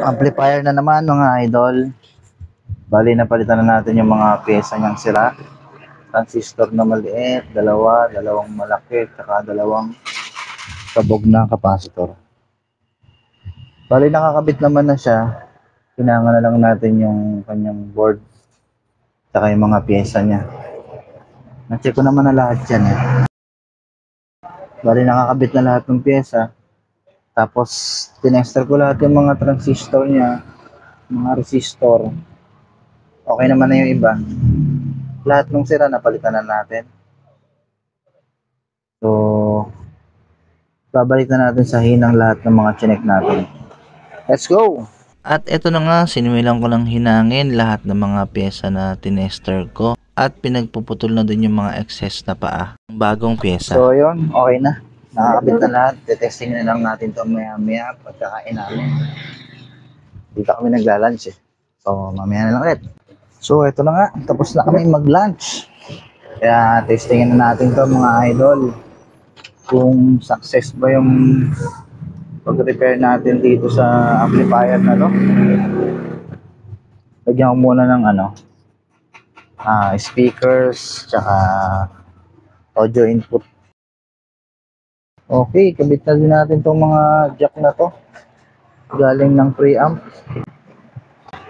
Amplifier na naman mga idol. Bali napalitan na natin yung mga pyesa niyang sira. Transistor na maliit, dalawang malaki, tsaka dalawang kabog na capacitor. Bali nakakabit naman na siya. Kailangan na lang natin yung kanyang board tsaka yung mga pyesa niya. Na-check ko naman na lahat yan eh. Bali nakakabit na lahat ng pyesa. Tapos tinester ko lahat yung mga transistor niya, mga resistor. Okay naman na yung iba. Lahat ng sira napalitan na natin. So babalik na natin sa hinang lahat ng mga chinek natin. Let's go! At eto na nga, sinimulan ko lang hinangin lahat ng mga pyesa na tinester ko. At pinagpuputol na din yung mga excess na paa ng bagong pyesa. So yun, okay na. Nakakabit na lahat. Detesting na lang natin ito maya pagkakain namin. Dito kami nagla-lunch eh. So mamaya na lang ulit. So ito na nga, tapos na kami mag-lunch. Kaya testingin na natin to mga idol. Kung success ba yung pag-repair natin dito sa amplifier na to. Lagyan ko muna ng speakers, tsaka audio input. Okay, kabit na din natin tong mga jack na to. Galing ng preamp.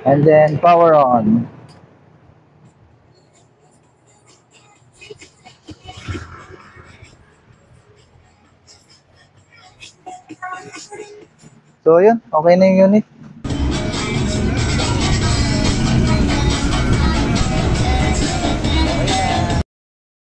And then power on. So yun, okay na yung unit.